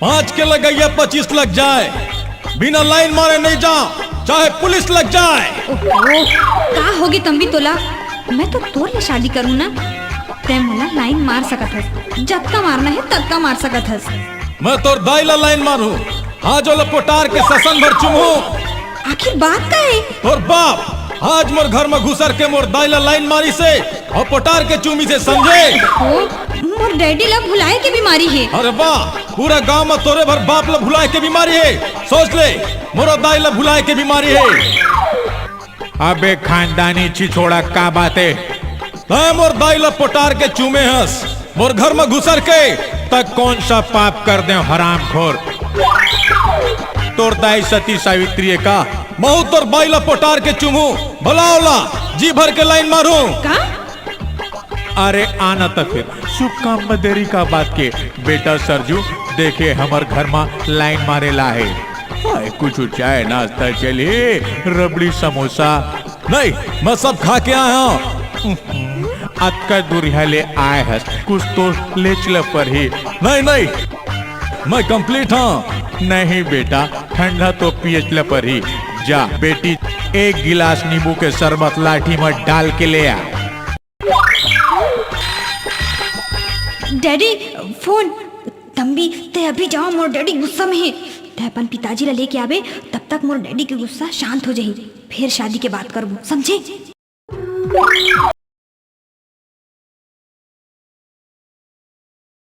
5 के लग या 25 लग जाए, बिना लाइन मारे नहीं जा, चाहे पुलिस लग जाए। ओहो, का होगी तंबी तोला, मैं तो तोर ले शादी करूँ ना, प्रेम होला लाइन मार सकत हस, जब का मारना है तब का मार सकत हस। मैं तोर दाई ला लाइन मारू, हाँ जो लपोटार के ससन भर चुमू। आखिर बात का है? और बाप आज मोर घर में घुसर के मोर दाई ला लाइन मारी से और पोटार के चूमी से समझे। ओ, मोर डैडी ला भुलाए के बीमारी है। अरे वाह, पूरा गांव में तोरे भर बाप ला भुलाए के बीमारी है। सोच ले, मोर दाई ला भुलाए के बीमारी है। अबे खानदानी छिछोड़ा का बात है? मोर दाई ला पोटार के चूमे हंस, मोर घर में घुसर के तक कौन सा पाप कर दे हरामखोर? तोर दाई सती सावित्री का महू तोर बाई ला पोटार के चूमू, भलाओला जी भर के लाइन मारू का? अरे आना तक फिर शुभ काम में देरी का बात के। बेटा सरजू देखे हमर घर में लाइन मारे ला है, कुछ चाय नाश्ता चलिए, रबड़ी समोसा नहीं, मैं सब खा के आया हूँ। अतका दूरिया ले आए हस, कुछ तो ले चल पर ही। नहीं नहीं, मैं कंप्लीट हूँ। नहीं बेटा, ठंडा तो पिए चल पर ही। जा बेटी, 1 गिलास नींबू के शरबत लाठी में डाल के ले आ। डैडी फोन, तंबी ते अभी जाओ, मोर डैडी गुस्सा में है। ते अपन पिताजी ला लेके आवे, तब तक मोर डैडी के गुस्सा शांत हो जाही, फिर शादी के बात करबो, समझे?